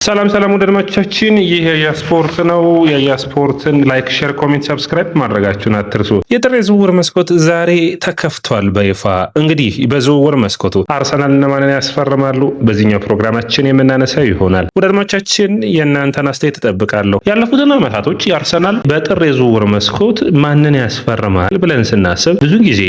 ሰላም ወዳጆቻችን፣ ይህ የስፖርት ነው። የስፖርትን ላይክ፣ ሼር፣ ኮሜንት፣ ሰብስክራይብ ማድረጋችሁን አትርሱ። የጥር ዝውውር መስኮት ዛሬ ተከፍቷል በይፋ። እንግዲህ በዝውውር መስኮቱ አርሰናል እነማንን ያስፈርማሉ በዚህኛው ፕሮግራማችን የምናነሳው ይሆናል። ወዳጆቻችን የእናንተን አስተያየት እጠብቃለሁ። ያለፉትን ዓመታቶች የአርሰናል በጥር የዝውውር መስኮት ማንን ያስፈርማል ብለን ስናስብ ብዙ ጊዜ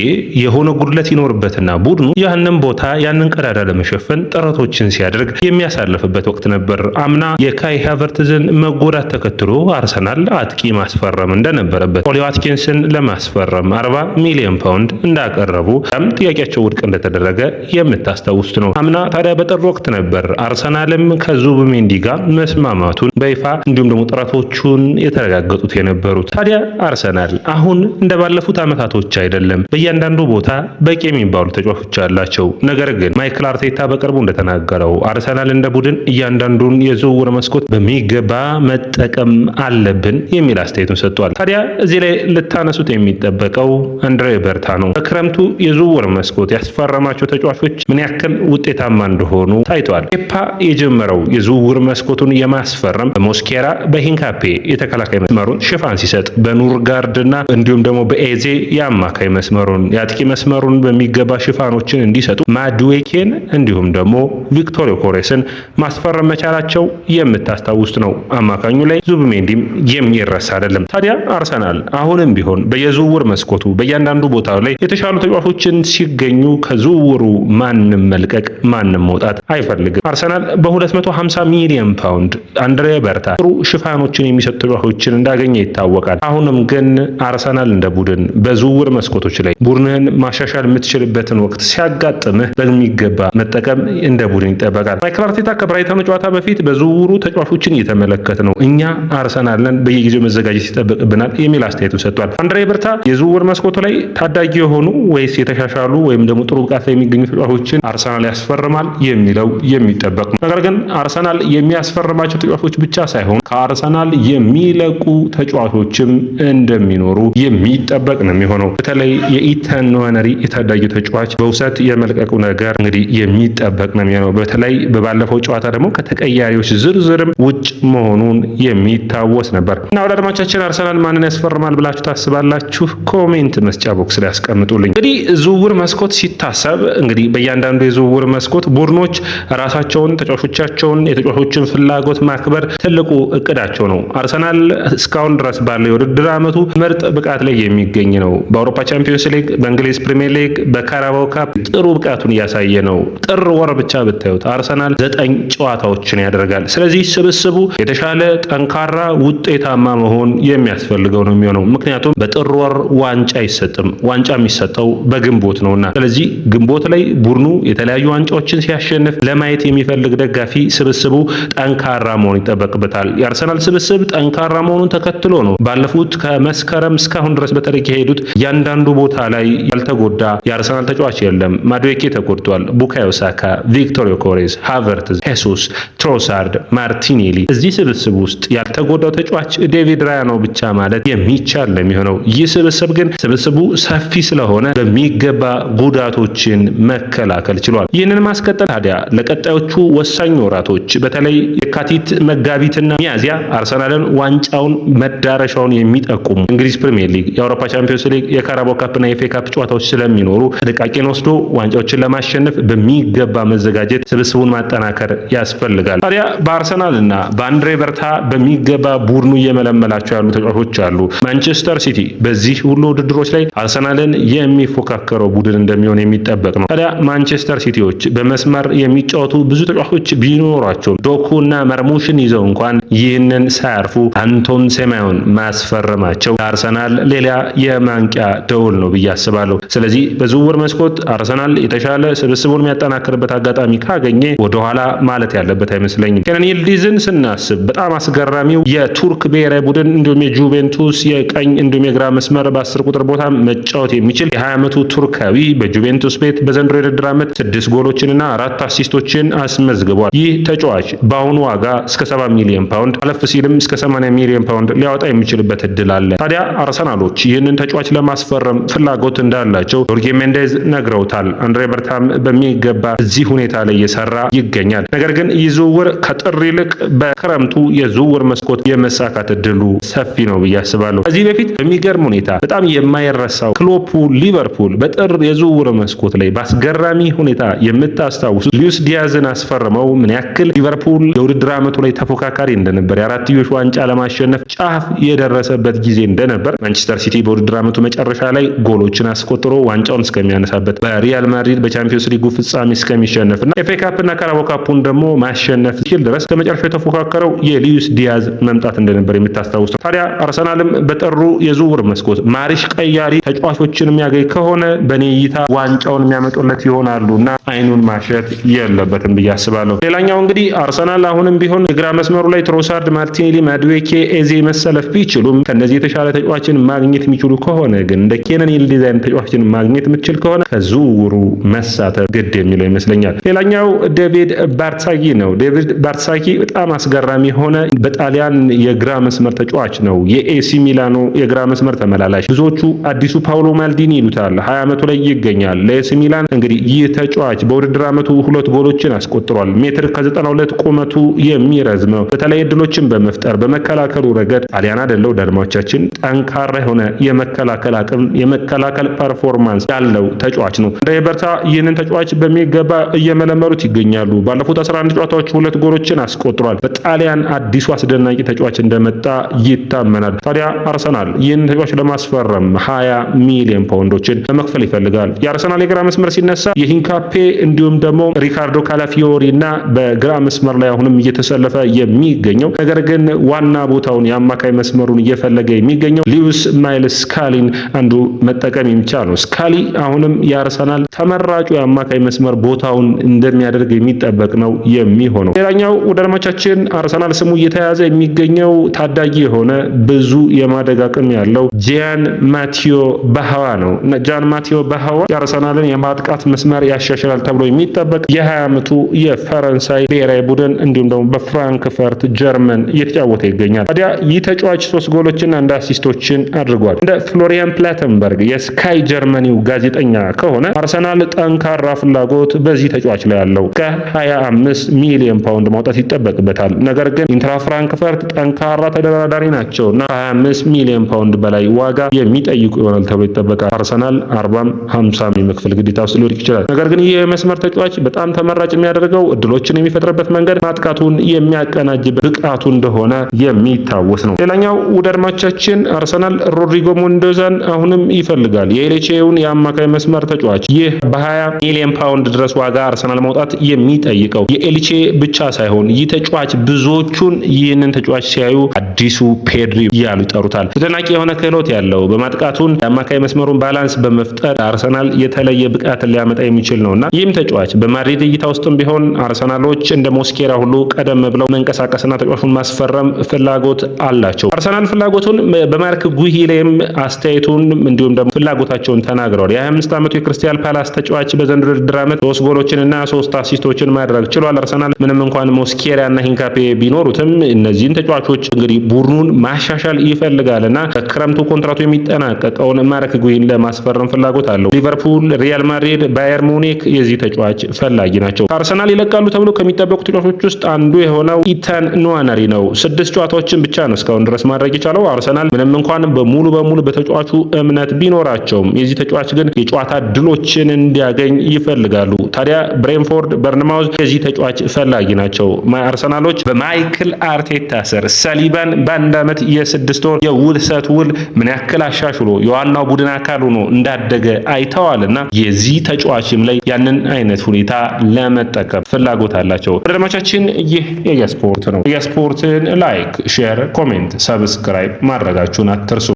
የሆነ ጉድለት ይኖርበትና ቡድኑ ያንን ቦታ ያንን ቀዳዳ ለመሸፈን ጥረቶችን ሲያደርግ የሚያሳልፍበት ወቅት ነበር። አምና የካይ ሃቨርትዝን መጎዳት ተከትሎ አርሰናል አጥቂ ማስፈረም እንደነበረበት ኦሊ ዋትኪንስን ለማስፈረም 40 ሚሊዮን ፓውንድ እንዳቀረቡ ጥያቄያቸው ውድቅ እንደተደረገ የምታስታውሱት ነው። አምና ታዲያ በጥር ወቅት ነበር አርሰናልም ከዙቢሜንዲ ጋር መስማማቱን በይፋ እንዲሁም ደግሞ ጥረቶቹን የተረጋገጡት የነበሩት። ታዲያ አርሰናል አሁን እንደባለፉት ዓመታቶች አይደለም። በእያንዳንዱ ቦታ በቂ የሚባሉ ተጫዋቾች አላቸው። ነገር ግን ማይክል አርቴታ በቅርቡ እንደተናገረው አርሰናል እንደ ቡድን እያንዳንዱን የዝውውር መስኮት በሚገባ መጠቀም አለብን የሚል አስተያየቱን ሰጥቷል። ታዲያ እዚህ ላይ ልታነሱት የሚጠበቀው አንድሬ በርታ ነው። በክረምቱ የዝውውር መስኮት ያስፈረማቸው ተጫዋቾች ምን ያክል ውጤታማ እንደሆኑ ታይቷል። ፔፓ የጀመረው የዝውውር መስኮቱን የማስፈረም በሞስኬራ በሂንካፔ የተከላካይ መስመሩን ሽፋን ሲሰጥ፣ በኑርጋርድና እንዲሁም ደግሞ በኤዜ የአማካይ መስመሩን የአጥቂ መስመሩን በሚገባ ሽፋኖችን እንዲሰጡ ማዱዌኬን እንዲሁም ደግሞ ቪክቶር ዮኬሬስን ማስፈረም መቻላቸው የምታስታውሱት ነው። አማካኙ ላይ ዙቢሜንዲም የሚረሳ አይደለም። ታዲያ አርሰናል አሁንም ቢሆን በየዝውውር መስኮቱ በእያንዳንዱ ቦታ ላይ የተሻሉ ተጫዋቾችን ሲገኙ ከዝውውሩ ማንም መልቀቅ ማንም መውጣት አይፈልግም። አርሰናል በ250 ሚሊዮን ፓውንድ አንድሬ በርታ ጥሩ ሽፋኖችን የሚሰጡ ተጫዋቾችን እንዳገኘ ይታወቃል። አሁንም ግን አርሰናል እንደ ቡድን በዝውውር መስኮቶች ላይ ቡድንህን ማሻሻል የምትችልበትን ወቅት ሲያጋጥምህ በሚገባ መጠቀም እንደ ቡድን ይጠበቃል። ማይክል አርቴታ ከብራይተኑ ጨዋታ በፊት በዝውውሩ ተጫዋቾችን እየተመለከተ ነው። እኛ አርሰናልን በየጊዜው መዘጋጀት ይጠበቅብናል የሚል አስተያየቱን ሰጥቷል። አንድሬ በርታ የዝውውር መስኮቱ ላይ ታዳጊ የሆኑ ወይስ የተሻሻሉ ወይም ደግሞ ጥሩ ብቃት ላይ የሚገኙ ተጫዋቾችን አርሰናል ያስፈርማል የሚለው የሚጠበቅ ነው። ነገር ግን አርሰናል የሚያስፈርማቸው ተጫዋቾች ብቻ ሳይሆን ከአርሰናል የሚለቁ ተጫዋቾችም እንደሚኖሩ የሚጠበቅ ነው የሚሆነው። በተለይ የኢተን ንዋነሪ የታዳጊ ተጫዋች በውሰት የመልቀቁ ነገር እንግዲህ የሚጠበቅ ነው የሚሆነው። በተለይ በባለፈው ጨዋታ ደግሞ ከተቀያሪዎች ዝርዝርም ውጭ መሆኑን የሚታወስ ነበር። እና ወደ አድማቻችን አርሰናል ማንን ያስፈርማል ብላችሁ ታስባላችሁ? ኮሜንት መስጫ ቦክስ ላይ ያስቀምጡልኝ። እንግዲህ ዝውውር መስኮት ሲታሰብ እንግዲህ በእያንዳንዱ የዝውውር መስኮት ቡድኖች ራሳቸውን ተጫዋቾቻቸውን የተጫዋቾችን ፍላጎት ማክበር ትልቁ እቅዳቸው ነው። አርሰናል እስካሁን ድረስ ባለው የውድድር ዓመቱ ምርጥ ብቃት ላይ የሚገኝ ነው። በአውሮፓ ቻምፒዮንስ ሊግ፣ በእንግሊዝ ፕሪሚየር ሊግ፣ በካራባኦ ካፕ ጥሩ ብቃቱን እያሳየ ነው። ጥር ወር ብቻ ብታዩት አርሰናል 9 ጨዋታዎችን ያደርጋል። ስለዚህ ስብስቡ የተሻለ ጠንካራ ውጤታማ መሆን የሚያስፈልገው ነው የሚሆነው። ምክንያቱም በጥር ወር ዋንጫ አይሰጥም። ዋንጫ የሚሰጠው በግንቦት ነውና፣ ስለዚህ ግንቦት ላይ ቡድኑ የተለያዩ ዋንጫዎችን ሲያሸንፍ ለማየት የሚፈልግ ደጋፊ ስብስቡ ጠንካራ መሆን ይጠበቅበታል። የአርሰናል ስብስብ ጠንካራ መሆኑን ተከትሎ ነው ባለፉት ከመስከረም እስካሁን ድረስ በተካሄዱት እያንዳንዱ ቦታ ላይ ያልተጎዳ የአርሰናል ተጫዋች የለም። ማዱዌኬ ተጎድቷል። ቡካዮ ሳካ፣ ቪክቶር ዮኬሬስ፣ ሃቨርትዝ፣ ሄሱስ፣ ትሮሳርድ፣ ማርቲኔሊ እዚህ ስብስብ ውስጥ ያልተጎዳው ተጫዋች ዴቪድ ራያ ነው ብቻ ማለት የሚቻል ነው የሚሆነው። ይህ ስብስብ ግን ስብስቡ ሰፊ ስለሆነ በሚገባ ጉዳቶችን መከላከል ችሏል። ይህንን ማስቀጠል ታዲያ ለቀጣዮቹ ወሳኝ ወራቶች በተለይ የካቲት፣ መጋቢትና ሚያዚያ አርሰናልን ዋንጫውን መዳረሻውን የሚጠቁሙ እንግሊዝ ፕሪሚየር ሊግ፣ የአውሮፓ ቻምፒዮንስ ሊግ፣ የካራባኦ ካፕና የኤፍኤ ካፕ ጨዋታዎች ስለሚኖሩ ጥንቃቄን ወስዶ ዋንጫዎችን ለማሸነፍ በሚገባ መዘጋጀት ስብስቡን ማጠናከር ያስፈልጋል። ታዲያ በአርሰናል እና በአንድሬ በርታ በሚገባ ቡድኑ እየመለመላቸው ያሉ ተጫዋቾች አሉ። ማንቸስተር ሲቲ በዚህ ሁሉ ውድድሮች ላይ አርሰናልን የሚፎካከረው ቡድን እንደሚሆን የሚጠበቅ ነው። ታዲያ ማንቸስተር ሲቲዎች በመስመር የሚጫወቱ ብዙ ተጫዋቾች ቢኖሯቸው ዶኩና መርሙሽን ይዘው እንኳን ይህንን ሳያርፉ አንቶን ሴማዮን ማስፈረማቸው ለአርሰናል ሌላ የማንቂያ ደውል ነው ብዬ አስባለሁ። ስለዚህ በዝውውር መስኮት አርሰናል የተሻለ ስብስቡን የሚያጠናክርበት አጋጣሚ ካገኘ ወደኋላ ማለት ያለበት አይመስለኝም። ኬነን ይልዲዝን ስናስብ በጣም አስገራሚው የቱርክ ብሔራዊ ቡድን እንዲሁም የጁቬንቱስ የቀኝ እንዲሁም የግራ መስመር በ10 ቁጥር ቦታ መጫወት የሚችል የ20 ዓመቱ ቱርካዊ በጁቬንቱስ ቤት በዘንድሮ የውድድር ዓመት 6 ጎሎችንና 4 አሲስቶችን አስመዝግቧል። ይህ ተጫዋች በአሁኑ ዋጋ እስከ 70 ሚሊዮን ፓውንድ አለፍ ሲልም እስከ 80 ሚሊዮን ፓውንድ ሊያወጣ የሚችልበት እድል አለ። ታዲያ አርሰናሎች ይህንን ተጫዋች ለማስፈረም ፍላጎት እንዳላቸው ጆርጌ ሜንዴዝ ነግረውታል። አንድሬ በርታም በሚገባ እዚህ ሁኔታ ላይ እየሰራ ይገኛል። ነገር ግን ይህ ዝውውር ከጥር ይልቅ በክረምቱ የዝውውር መስኮት የመሳካት እድሉ ሰፊ ነው ብዬ አስባለሁ። ከዚህ በፊት በሚገርም ሁኔታ በጣም የማይረሳው ክሎፑ ሊቨርፑል በጥር የዝውውር መስኮት ላይ በአስገራሚ ሁኔታ የምታስታውሱት ሉዊስ ዲያዝን አስፈርመው ምን ያክል ሊቨርፑል የውድድር ዓመቱ ላይ ተፎካካሪ እንደነበር የአራትዮሽ ዋንጫ ለማሸነፍ ጫፍ የደረሰበት ጊዜ እንደነበር ማንቸስተር ሲቲ በውድድር ዓመቱ መጨረሻ ላይ ጎሎችን አስቆጥሮ ዋንጫውን እስከሚያነሳበት በሪያል ማድሪድ በቻምፒዮንስ ሊጉ ፍጻሜ እስከሚሸነፍና ኤፍኤ ካፕና ካራባኦ ካፑን ደግሞ ማሸነፍ ሲል ድረስ ከመጨረሻው የተፎካከረው የሉዊስ ዲያዝ መምጣት እንደነበር የምታስታውሱ። ታዲያ አርሰናልም በጥሩ የዝውውር መስኮት ማሪሽ ቀያሪ ተጫዋቾችን የሚያገኝ ከሆነ በኔ እይታ ዋንጫውን የሚያመጡለት ይሆናሉና አይኑን ማሸት የለበትም ብዬ አስባለሁ። ሌላኛው እንግዲህ አርሰናል አሁንም ቢሆን የግራ መስመሩ ላይ ትሮሳርድ፣ ማርቲኔሊ፣ ማድዌኬ፣ ኤዜ መሰለፍ ቢችሉም ከነዚህ የተሻለ ተጫዋችን ማግኘት የሚችሉ ከሆነ ግን እንደ ኬነን ይልዲዝ አይነት ተጫዋችን ማግኘት የምትችል ከሆነ ከዝውውሩ መሳተፍ ግድ የሚለው ይመስለኛል። ሌላኛው ዴቪድ ባርሳጊ ነው። ዴቪድ ባርሳጊ በጣም አስገራሚ የሆነ በጣሊያን የግራ መስመር ተጫዋች ነው። የኤሲ ሚላኑ የግራ መስመር ተመላላሽ ብዙዎቹ አዲሱ ፓውሎ ማልዲኒ ይሉታል። 20 ዓመቱ ላይ ይገኛል። ለኤሲ ሚላን እንግዲህ ይህ ተጫዋች በውድድር ዓመቱ 2 ጎሎችን አስቆጥሯል። ሜትር ከ92 ቁመቱ የሚረዝመው በተለይ እድሎችን በመፍጠር በመከላከሉ ረገድ ጣሊያን አይደለው ዳድማዎቻችን ጠንካራ የሆነ የመከላከል አቅም የመከላከል ፐርፎርማንስ ያለው ተጫዋች ነው። እንደ በርታ ይህንን ተጫዋች በሚገባ እየመለመሉት ይገኛሉ። ባለፉት 11 ጨዋታዎች 2 ጎሎችን አስቆጥሯል። በጣሊያን አዲሱ አስደናቂ ተጫዋች እንደመጣ ይታመናል። ታዲያ አርሰናል ይህንን ተጫዋች ለማስፈረም 20 ሚሊዮን ፓውንዶችን ለመክፈል ይፈልጋል። የአርሰናል የግራ መስመር ሲነሳ የሂንካፔ እንዲሁም ደግሞ ሪካርዶ ካላፊዮሪ እና በግራ መስመር ላይ አሁንም እየተሰለፈ የሚገኘው ነገር ግን ዋና ቦታውን የአማካይ መስመሩን እየፈለገ የሚገኘው ሉዊስ ማይልስ ስካሊን አንዱ መጠቀም የሚቻል ነው። ስካሊ አሁንም የአርሰናል ተመራጩ የአማካይ መስመር ቦታውን እንደሚያደርግ የሚጠበቅ ነው የሚሆነው። ሌላኛው ወዳጆቻችን አርሰናል ስሙ እየተያዘ የሚገኘው ታዳጊ የሆነ ብዙ የማደግ አቅም ያለው ጂያን ማቲዮ ባሃዋ ነው። ጃን ማቲዮ ባሃዋ የአርሰናልን የማጥቃት መስመር ያሻሽላል ተብሎ የሚጠበቅ የ20 ዓመቱ የፈረንሳይ ብሔራዊ ቡድን እንዲሁም ደግሞ በፍራንክፈርት ጀርመን እየተጫወተ ይገኛል። ታዲያ ይህ ተጫዋች 3 ጎሎችን እና አሲስቶችን አድርጓል። እንደ ፍሎሪያን ፕላተንበርግ የስካይ ጀርመኒው ጋዜጠኛ ከሆነ አርሰናል ጠንካራ ፍላጎት በዚህ ተጫዋች ላይ ያለው ከ25 ሚሊዮን ፓውንድ ማውጣት ይጠበቅበታል። ነገር ግን ኢንትራ ፍራንክፈርት ጠንካራ ተደራዳሪ ናቸውና 25 ሚሊዮን ፓውንድ በላይ ዋጋ የሚጠይቁ ይሆናል ተብሎ ይጠበቃል። አርሰናል 40-50 የመክፈል ግዴታ ውስጥ ሊወድቅ ይችላል። ነገር ግን ይህ የመስመር ተጫዋች በጣም ተመራጭ የሚያደርገው እድሎችን የሚፈጥርበት መንገድ ማጥቃቱን የሚያቀናጅበት ብቃቱ እንደሆነ የሚታወስ ነው። ሌላኛው ውደድማቻችን አርሰናል ሮድሪጎ ሞንዶዛን አሁንም ይፈልጋል። የኤልቼውን የአማካይ መስመር ተጫዋች ይህ በ20 ሚሊዮን ፓውንድ ድረስ ዋጋ አርሰናል ማውጣት የሚጠይቀው የኤልቼ ብቻ ሳይሆን ይህ ተጫዋች ብዙዎቹን ይህንን ተጫዋች ሲያዩ አዲሱ ፔድሪ እያሉ ይጠሩታል። አስደናቂ የሆነ ክህሎት ያለው በማጥቃቱን የአማካይ መስመሩን ባላንስ በመፍጠር አርሰናል የተለየ ብቃት ሊያመጣ የሚችል ነውና ይህም ተጫዋች በማድሪድ እይታ ውስጥም ቢሆን አርሰናሎች እንደ ሞስኬራ ሁሉ ቀደም ብለው መንቀሳቀስና ተጫዋቹን ማስፈረም ፍላጎት አላቸው። አርሰናል ፍላጎቱን በማርክ ጉሂ ላይም አስተያየቱን እንዲሁም ደግሞ ፍላጎታቸውን ተናግረዋል። የ25 ዓመቱ የክሪስታል ፓላስ ተጫዋች በዘንድሮ ውድድር ዓመት 3 ጎሎችንና 3 አሲስቶችን ማድረግ ችሏል። አርሰናል ምንም እንኳን ሞስኬራና ሂንካፔ ቢኖሩትም እነዚህን ተጫዋቾች እንግዲህ ቡድኑን ማሻሻል ይፈልጋልና በክረምቱ ኮንትራቱ የሚጠናቀቀውን ማርክ ጉሂን ለማስፈረም ፍላጎት አለው። ሊቨርፑል፣ ሪያል ማድሪድ፣ ባየር ሙኒክ የዚህ ተጫዋች ፈላጊ ናቸው። አርሰናል ይለቃሉ ተብሎ ከሚጠበቁ ተጫዋቾች ውስጥ አንዱ የሆነው ኢታን ንዋነሪ ነው። 6 ጨዋታዎችን ብቻ ነው እስካሁን ድረስ ማድረግ የቻለው። አርሰናል ምንም እንኳን በሙሉ በሙሉ በተጫዋቹ እምነት ቢኖራቸውም የዚህ ተጫዋች ግን የጨዋታ ድሎችን እንዲያገኝ ይፈልጋሉ። ታዲያ ብሬንፎርድ፣ በርንማውዝ የዚህ ተጫዋች ፈላጊ ናቸው። አርሰናሎች በማይክል አርቴታ ስር ሰሊባን በ1 ዓመት የ6 ወር የውልሰት ውል ምን ያክል አሻሽሎ የዋናው ቡድን አካል ሆኖ እንዳደገ አይተዋልና የዚህ ተጫዋችም ላይ ያንን አይነት ሁኔታ ለመጠቀም ፍላጎት አላቸው። ወዳጆቻችን ይህ የያስፖርት ነው። የያስፖርትን ላይክ፣ ሼር፣ ኮሜንት፣ ሰብስክራይብ ማድረጋችሁን አትርሱ።